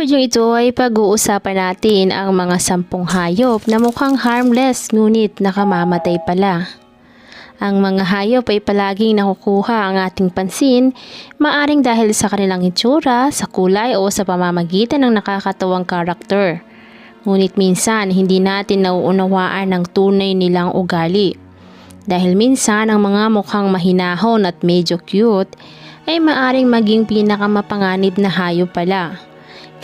video ito ay pag-uusapan natin ang mga 10 hayop na mukhang harmless ngunit nakamamatay pala. Ang mga hayop ay palaging nakukuha ang ating pansin, maaring dahil sa kanilang itsura, sa kulay o sa pamamagitan ng nakakatawang karakter. Ngunit minsan hindi natin nauunawaan ang tunay nilang ugali. Dahil minsan ang mga mukhang mahinahon at medyo cute ay maaring maging pinakamapanganib na hayop pala.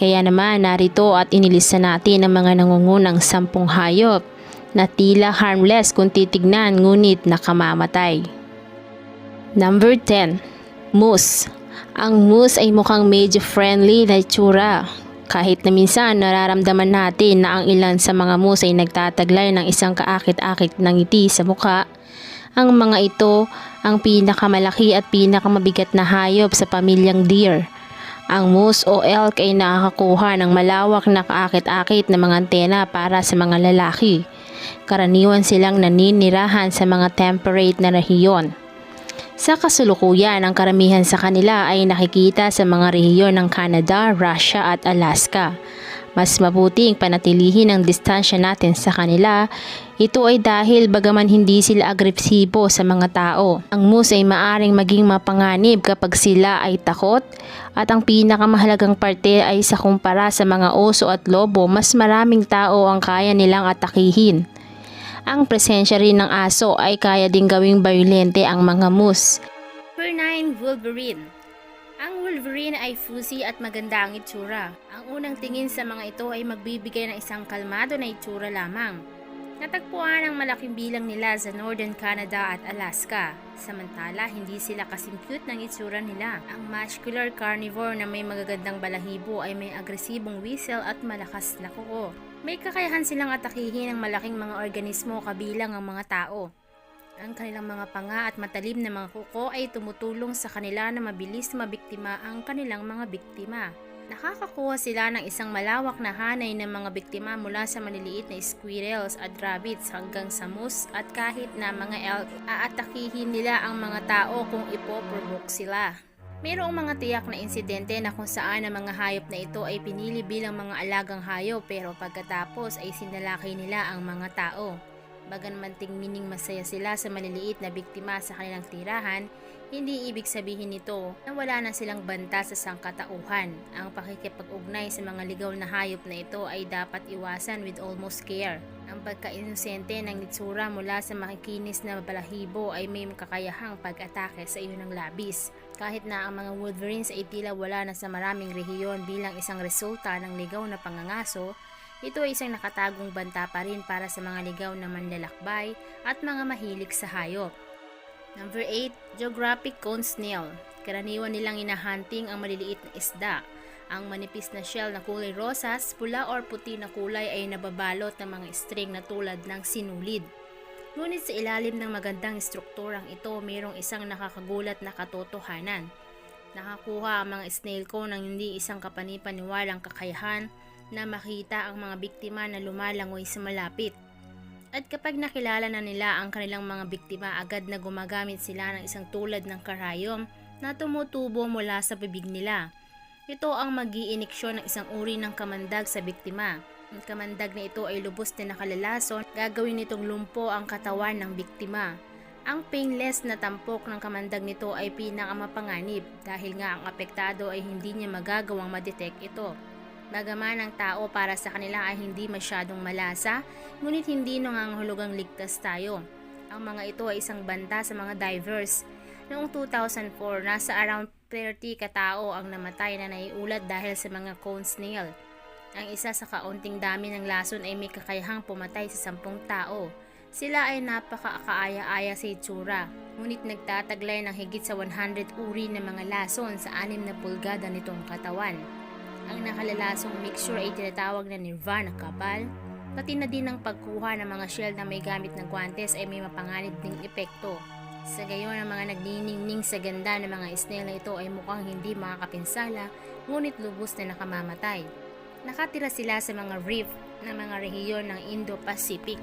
Kaya naman narito at inilista natin ang mga nangungunang 10 hayop na tila harmless kung titignan ngunit nakamamatay. Number 10. Moose. Ang moose ay mukhang medyo friendly na itsura. Kahit na minsan nararamdaman natin na ang ilan sa mga moose ay nagtataglay ng isang kaakit-akit na ngiti sa mukha, ang mga ito ang pinakamalaki at pinakamabigat na hayop sa pamilyang deer. Ang moose o elk ay nakakakuha ng malawak na kaakit-akit na mga antena para sa mga lalaki. Karaniwan silang naninirahan sa mga temperate na rehiyon. Sa kasulukuyan, ang karamihan sa kanila ay nakikita sa mga rehiyon ng Canada, Russia at Alaska. Mas mabuting panatilihin ang distansya natin sa kanila. Ito ay dahil bagaman hindi sila agresibo sa mga tao. Ang moose ay maaring maging mapanganib kapag sila ay takot, at ang pinakamahalagang parte ay sa kumpara sa mga oso at lobo, mas maraming tao ang kaya nilang atakihin. Ang presensya rin ng aso ay kaya ding gawing bayolente ang mga moose. Number 9. Wolverine. Ang wolverine ay fuzzy at maganda ang itsura. Ang unang tingin sa mga ito ay magbibigay ng isang kalmado na itsura lamang. Natagpuan ang malaking bilang nila sa Northern Canada at Alaska. Samantala, hindi sila kasing cute ng itsura nila. Ang muscular carnivore na may magagandang balahibo ay may agresibong whistle at malakas na kuko. May kakayahan silang atakihin ang malaking mga organismo kabilang ang mga tao. Ang kanilang mga panga at matalim na mga kuko ay tumutulong sa kanila na mabilis mabiktima ang kanilang mga biktima. Nakakakuha sila ng isang malawak na hanay ng mga biktima mula sa maliliit na squirrels at rabbits hanggang sa moose, at kahit na mga elk, aatakihin nila ang mga tao kung ipoprovoke sila. Mayroong mga tiyak na insidente na kung saan ang mga hayop na ito ay pinili bilang mga alagang hayop, pero pagkatapos ay sinalakay nila ang mga tao. Bagaman tingmining masaya sila sa maliliit na biktima sa kanilang tirahan, hindi ibig sabihin nito na wala na silang banta sa sangkatauhan. Ang pakikipag-ugnay sa mga ligaw na hayop na ito ay dapat iwasan with utmost care. Ang pagka-inosente ng itsura mula sa makikinis na balahibo ay may kakayahang pag-atake sa iyo ng labis. Kahit na ang mga wolverines ay tila wala na sa maraming rehiyon bilang isang resulta ng ligaw na pangangaso, ito ay isang nakatagong banta pa rin para sa mga ligaw na manlalakbay at mga mahilig sa hayop. Number 8. Geographic cone snail. Karaniwan nilang inahunting ang maliliit na isda. Ang manipis na shell na kulay rosas, pula or puti na kulay ay nababalot ng mga string na tulad ng sinulid. Ngunit sa ilalim ng magandang strukturang ito, mayroong isang nakakagulat na katotohanan. Nakakuha ang mga snail cone ng hindi isang kapanipaniwalang kakayahan na makita ang mga biktima na lumalangoy sa malapit. At kapag nakilala na nila ang kanilang mga biktima, agad na gumagamit sila ng isang tulad ng karayom na tumutubo mula sa bibig nila. Ito ang mag-iiniksyon ng isang uri ng kamandag sa biktima. Ang kamandag na ito ay lubos na nakalalason, gagawin nitong lumpo ang katawan ng biktima. Ang painless na tampok ng kamandag nito ay pinakamapanganib dahil nga ang apektado ay hindi niya magagawang madetect ito. Bagaman ang tao para sa kanila ay hindi masyadong malasa, ngunit hindi nangangahulugang ligtas tayo. Ang mga ito ay isang banta sa mga divers. Noong 2004, nasa around 30 katao ang namatay na naiulat dahil sa mga cone snail. Ang isa sa kaunting dami ng lason ay may kakayahang pumatay sa 10 tao. Sila ay napaka-kaaya-aya sa itsura, ngunit nagtataglay ng higit sa 100 uri ng mga lason sa 6 na pulgada nitong katawan. Ang nakalalasong mixture ay tinatawag na nirvana kapal, pati na din ang pagkuha ng mga shell na may gamit ng guantes ay may mapanganib ding epekto. Sa gayon, ang mga nagniningning sa ganda ng mga snail na ito ay mukhang hindi makakapinsala, ngunit lubos na nakamamatay. Nakatira sila sa mga reef ng mga rehiyon ng Indo-Pacific.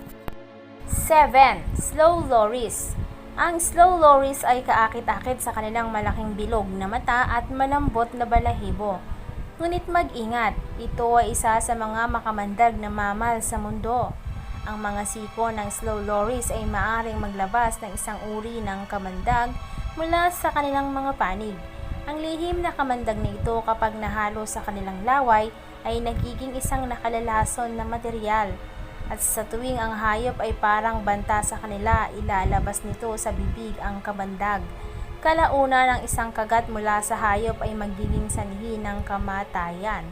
7. Slow loris. Ang slow loris ay kaakit-akit sa kanilang malaking bilog na mata at malambot na balahibo. Ngunit mag-ingat, ito ay isa sa mga makamandag na mammal sa mundo. Ang mga siko ng slow loris ay maaring maglabas ng isang uri ng kamandag mula sa kanilang mga panig. Ang lihim na kamandag na ito kapag nahalo sa kanilang laway ay nagiging isang nakalalason na material. At sa tuwing ang hayop ay parang banta sa kanila, ilalabas nito sa bibig ang kamandag. Kalauna ng isang kagat mula sa hayop ay magiging sanhi ng kamatayan.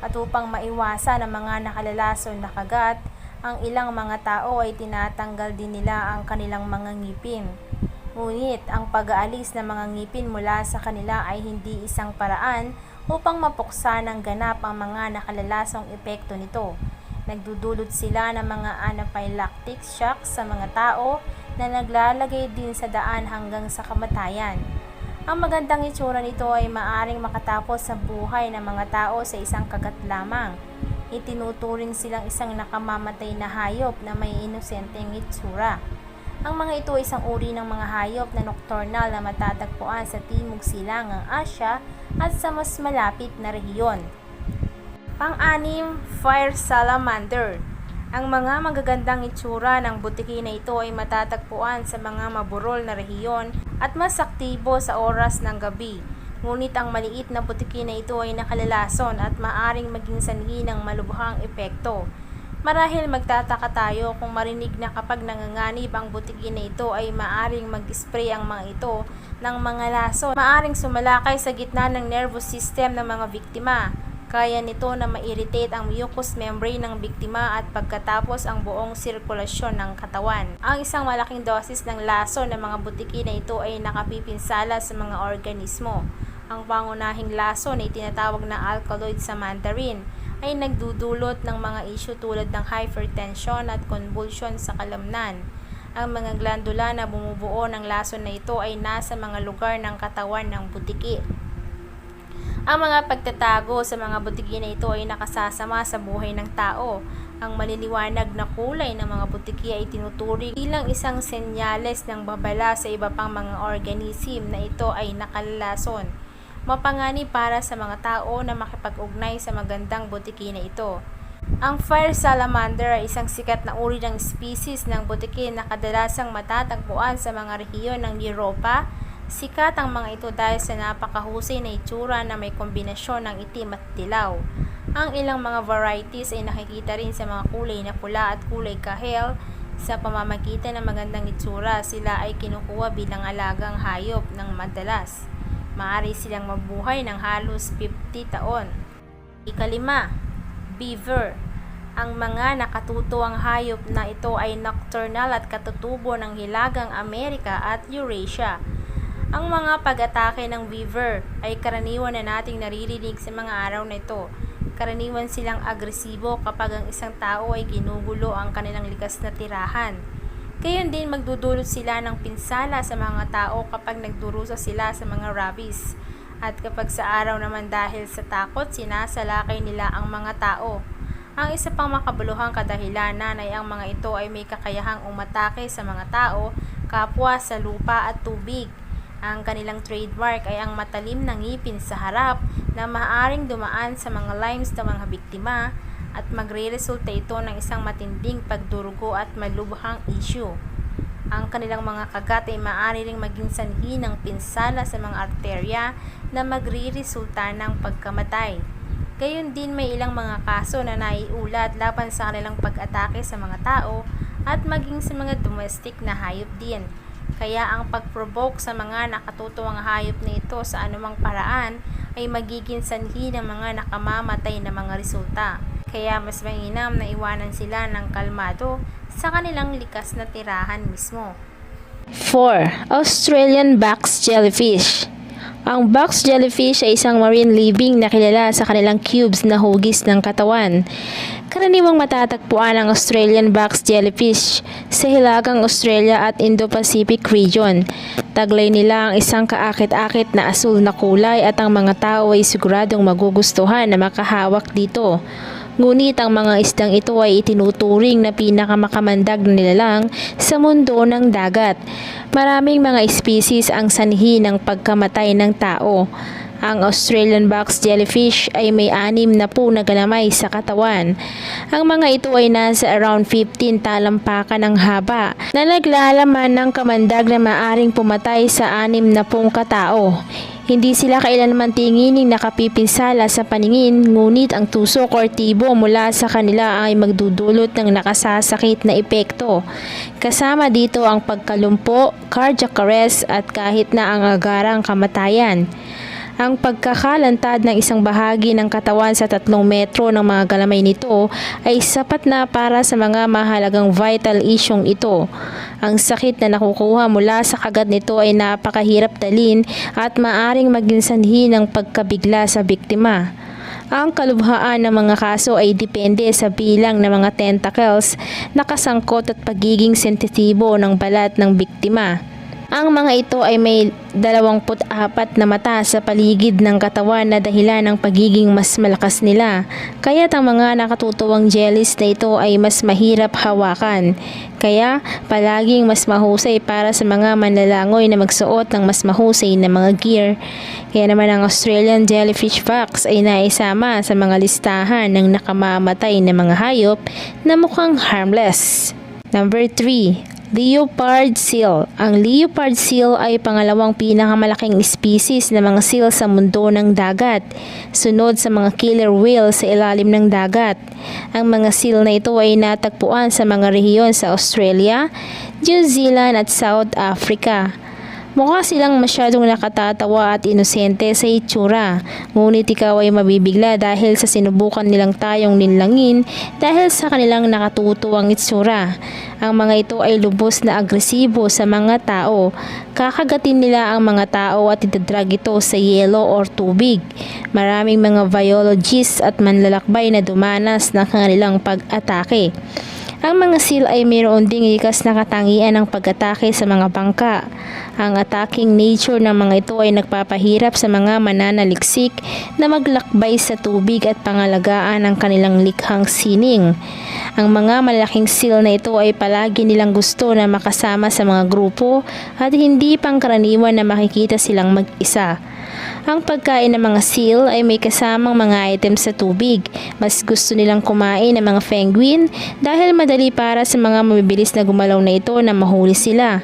At upang maiwasan ang mga nakalalason na kagat, ang ilang mga tao ay tinatanggal din nila ang kanilang mga ngipin. Ngunit ang pag-aalis ng mga ngipin mula sa kanila ay hindi isang paraan upang mapuksa ng ganap ang mga nakalalasong epekto nito. Nagdudulot sila ng mga anaphylactic shock sa mga tao na naglalagay din sa daan hanggang sa kamatayan. Ang magandang itsura nito ay maaring makatapos sa buhay ng mga tao sa isang kagat lamang. Itinuturing silang isang nakamamatay na hayop na may inosenteng itsura. Ang mga ito ay isang uri ng mga hayop na nocturnal na matatagpuan sa Timog Silangang Asya at sa mas malapit na rehiyon. Pang-anim, fire salamander. Ang mga magagandang itsura ng butiki na ito ay matatagpuan sa mga maburol na rehiyon at mas aktibo sa oras ng gabi. Ngunit ang maliit na butiki na ito ay nakalalason at maaring maging sanhi ng malubhang epekto. Marahil magtataka tayo kung marinig na kapag nanganganib ang butiki na ito ay maaring mag-spray ang mga ito ng mga lason. Maaring sumalakay sa gitna ng nervous system ng mga biktima. Kaya nito na ma-irritate ang mucous membrane ng biktima at pagkatapos ang buong sirkulasyon ng katawan. Ang isang malaking dosis ng lason ng mga butiki na ito ay nakapipinsala sa mga organismo. Ang pangunahing lason ay tinatawag na alkaloid sa Mandarin ay nagdudulot ng mga isyu tulad ng hypertension at convulsion sa kalamnan. Ang mga glandula na bumubuo ng lason na ito ay nasa mga lugar ng katawan ng butiki. Ang mga pagtatago sa mga butiki na ito ay nakasasama sa buhay ng tao. Ang maliliwanag na kulay ng mga butiki ay tinuturing bilang isang senyales ng babala sa iba pang mga organism na ito ay nakalalason. Mapanganib para sa mga tao na makipag-ugnay sa magandang butiki na ito. Ang fire salamander ay isang sikat na uri ng species ng butiki na kadalasang matatagpuan sa mga rehiyon ng Europa. Sikat ang mga ito dahil sa napakahusay na itsura na may kombinasyon ng itim at dilaw. Ang ilang mga varieties ay nakikita rin sa mga kulay na pula at kulay kahel. Sa pamamagitan ng magandang itsura, sila ay kinukuha bilang alagang hayop ng madalas. Maaari silang mabuhay ng halos 50 taon. Ikalima, beaver. Ang mga nakatutuwang hayop na ito ay nocturnal at katutubo ng Hilagang Amerika at Eurasia. Ang mga pag-atake ng beaver ay karaniwan na nating naririnig sa mga araw na ito. Karaniwan silang agresibo kapag ang isang tao ay ginugulo ang kanilang likas na tirahan. Gayon din magdudulot sila ng pinsala sa mga tao kapag nagdurusa sila sa mga rabies. At kapag sa araw naman dahil sa takot, sinasalakay nila ang mga tao. Ang isa pang makabuluhang kadahilanan ay ang mga ito ay may kakayahang umatake sa mga tao, kapwa sa lupa at tubig. Ang kanilang trademark ay ang matalim na ngipin sa harap na maaaring dumaan sa mga limes ng mga biktima at magre-resulta ito ng isang matinding pagdurugo at malubhang issue. Ang kanilang mga kagat ay maaari ring maging sanhi ng pinsala sa mga arterya na magre-resulta ng pagkamatay. Gayon din may ilang mga kaso na naiulat laban sa kanilang pag-atake sa mga tao at maging sa mga domestic na hayop din. Kaya ang pag-provoke sa mga nakatutuwang hayop na ito sa anumang paraan ay magiging sanhi ng mga nakamamatay na mga resulta. Kaya mas mainam na iwanan sila ng kalmado sa kanilang likas na tirahan mismo. 4. Australian box jellyfish. Ang box jellyfish ay isang marine living na kilala sa kanilang cubes na hugis ng katawan. Karaniwang matatagpuan ang Australian box jellyfish sa Hilagang Australia at Indo-Pacific region. Taglay nila ang isang kaakit-akit na asul na kulay at ang mga tao ay siguradong magugustuhan na makahawak dito. Ngunit ang mga isdang ito ay itinuturing na pinakamakamandag na nilalang sa mundo ng dagat. Maraming mga species ang sanhi ng pagkamatay ng tao. Ang Australian box jellyfish ay may 6 na po na galamay sa katawan. Ang mga ito ay nasa around 15 talampakan ng haba na naglalaman ng kamandag na maaring pumatay sa 6 na pong katao. Hindi sila kailanman tingining nakapipinsala sa paningin, ngunit ang tusok or tibo mula sa kanila ay magdudulot ng nakasasakit na epekto. Kasama dito ang pagkalumpo, cardiac arrest at kahit na ang agarang kamatayan. Ang pagkakalantad ng isang bahagi ng katawan sa 3 metro ng mga galamay nito ay sapat na para sa mga mahalagang vital isyong ito. Ang sakit na nakukuha mula sa kagat nito ay napakahirap dalhin at maaring maging sanhi ng pagkabigla sa biktima. Ang kalubhaan ng mga kaso ay depende sa bilang ng mga tentacles na kasangkot at pagiging sensitibo ng balat ng biktima. Ang mga ito ay may 24 na mata sa paligid ng katawan na dahilan ng pagiging mas malakas nila. Kaya't ang mga nakatutuwang jellies na ito ay mas mahirap hawakan. Kaya palaging mas mahusay para sa mga manlalangoy na magsuot ng mas mahusay na mga gear. Kaya naman ang Australian jellyfish fox ay naisama sa mga listahan ng nakamamatay na mga hayop na mukhang harmless. Number 3. Leopard seal. Ang leopard seal ay pangalawang pinakamalaking species na mga seal sa mundo ng dagat, sunod sa mga killer whale sa ilalim ng dagat. Ang mga seal na ito ay natagpuan sa mga rehiyon sa Australia, New Zealand at South Africa. Mukha silang masyadong nakatatawa at inosente sa itsura, ngunit ikaw ay mabibigla dahil sa sinubukan nilang tayong ninlangin dahil sa kanilang nakatutuwang itsura. Ang mga ito ay lubos na agresibo sa mga tao. Kakagatin nila ang mga tao at itadrag ito sa yelo or tubig. Maraming mga biologists at manlalakbay na dumanas ng kanilang pag-atake. Ang mga seal ay mayroon ding likas na katangian ng pag-atake sa mga bangka. Ang attacking nature ng mga ito ay nagpapahirap sa mga mananaliksik na maglakbay sa tubig at pangalagaan ang kanilang likhang sining. Ang mga malaking seal na ito ay palagi nilang gusto na makasama sa mga grupo at hindi pangkaraniwan na makikita silang mag-isa. Ang pagkain ng mga seal ay may kasamang mga items sa tubig. Mas gusto nilang kumain ng mga penguin dahil madali para sa mga mabibilis na gumalaw na ito na mahuli sila.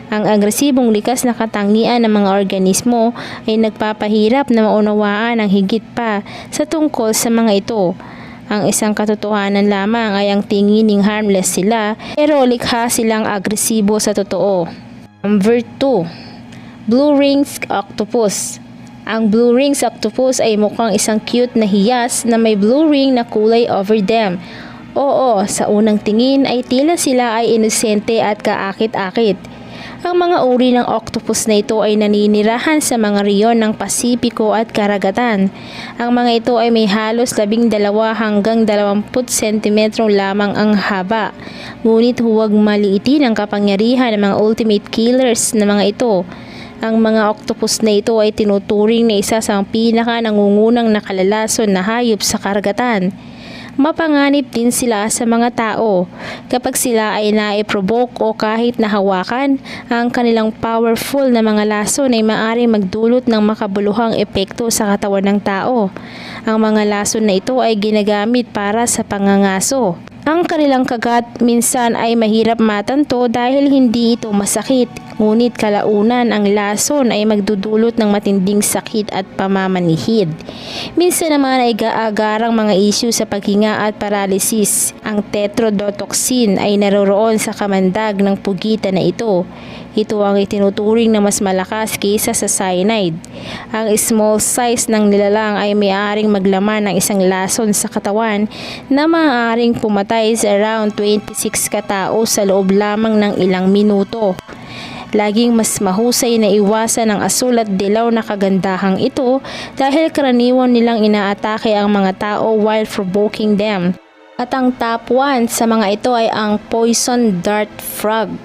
Ang agresibong likas na katangian ng mga organismo ay nagpapahirap na maunawaan ang higit pa sa tungkol sa mga ito. Ang isang katotohanan lamang ay ang tingining harmless sila pero likha silang agresibo sa totoo. Number 2. Blue Rings Octopus. Ang blue rings octopus ay mukhang isang cute na hiyas na may blue ring na kulay over them. Oo, sa unang tingin ay tila sila ay inosente at kaakit-akit. Ang mga uri ng octopus na ito ay naninirahan sa mga riyon ng Pasipiko at Karagatan. Ang mga ito ay may halos 12 hanggang 20 cm lamang ang haba. Ngunit huwag maliitin ang kapangyarihan ng mga ultimate killers na mga ito. Ang mga octopus na ito ay tinuturing na isa sa pinaka-nangungunang nakalalason na hayop sa karagatan. Mapanganib din sila sa mga tao. Kapag sila ay naiprovoke o kahit nahawakan, ang kanilang powerful na mga lason ay maaaring magdulot ng makabuluhang epekto sa katawan ng tao. Ang mga lason na ito ay ginagamit para sa pangangaso. Ang kanilang kagat minsan ay mahirap matanto dahil hindi ito masakit. Ngunit kalaunan ang lason ay magdudulot ng matinding sakit at pamamanhid. Minsan naman ay gaagarang mga isyu sa paghinga at paralysis. Ang tetrodotoxin ay naroroon sa kamandag ng pugitan na ito. Ito ang itinuturing na mas malakas kaysa sa cyanide. Ang small size ng nilalang ay maaaring maglaman ng isang lason sa katawan na maaaring pumatay sa around 26 katao sa loob lamang ng ilang minuto. Laging mas mahusay na iwasan ang asul at dilaw na kagandahang ito dahil karaniwan nilang inaatake ang mga tao while provoking them. At ang top 1 sa mga ito ay ang poison dart frog.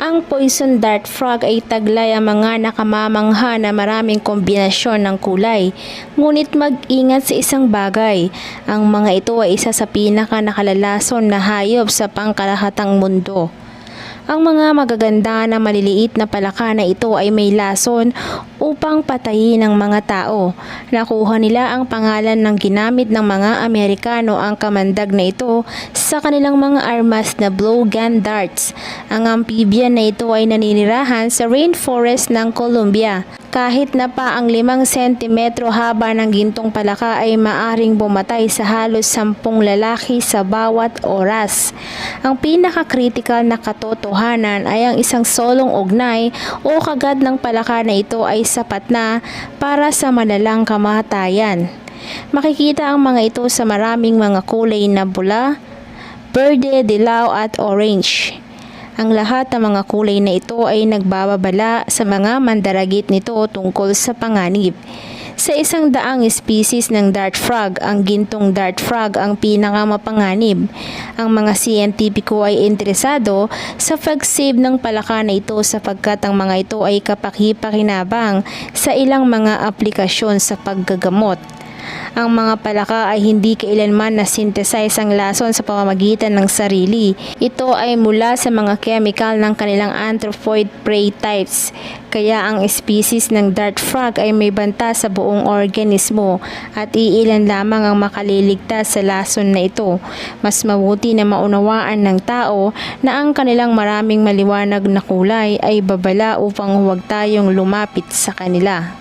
Ang poison dart frog ay taglay ang mga nakamamangha na maraming kombinasyon ng kulay. Ngunit mag-ingat sa isang bagay, ang mga ito ay isa sa pinaka nakalalason na hayop sa pangkalahatang mundo. Ang mga magaganda na maliliit na palaka na ito ay may lason upang patayin ng mga tao. Nakuha nila ang pangalan ng ginamit ng mga Amerikano ang kamandag na ito sa kanilang mga armas na blowgun darts. Ang amphibian na ito ay naninirahan sa rainforest ng Colombia. Kahit na pa ang 5 sentimetro haba ng gintong palaka ay maaring bumatay sa halos 10 lalaki sa bawat oras. Ang pinaka-critical na katotohanan ay ang isang solong ugnay o kagat ng palaka na ito ay sapat na para sa malalang kamatayan. Makikita ang mga ito sa maraming mga kulay na bula, berde, dilaw at orange. Ang lahat ng mga kulay na ito ay nagbababala sa mga mandaragit nito tungkol sa panganib. Sa 100 species ng dart frog, ang gintong dart frog ang pinakamapanganib. Ang mga siyentipiko ay interesado sa pag-save ng palaka na ito sapagkat ang mga ito ay kapaki-pakinabang sa ilang mga aplikasyon sa paggagamot. Ang mga palaka ay hindi kailanman na-synthesize ang lason sa pamamagitan ng sarili. Ito ay mula sa mga chemical ng kanilang anthropoid prey types. Kaya ang species ng dart frog ay may banta sa buong organismo at iilan lamang ang makaliligtas sa lason na ito. Mas mabuti na maunawaan ng tao na ang kanilang maraming maliwanag na kulay ay babala upang huwag tayong lumapit sa kanila.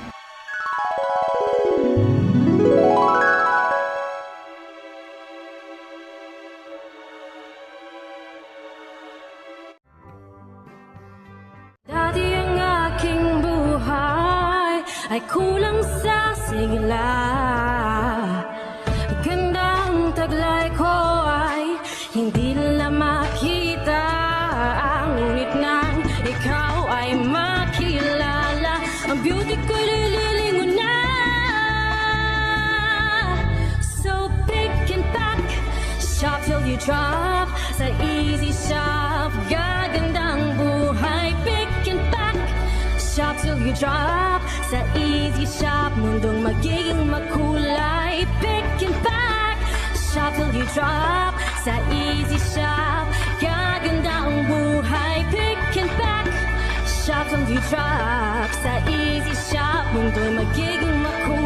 Dati ang aking buhay ay kulang sa sigla. Gandang taglay ko ay hindi nila makita. Ngunit nang ikaw ay makilala, ang beauty ko'y lililingon na. So pick and pack, shop till you drop. Sa easy shop, gagandang buhay. Shop till you drop. Sa easy shop, mundong magiging makulay. Pick and pack. Shop till you drop. Sa easy shop, gaganda ang buhay. Pick and pack. Shop till you drop. Sa easy shop, mundong magiging makulay.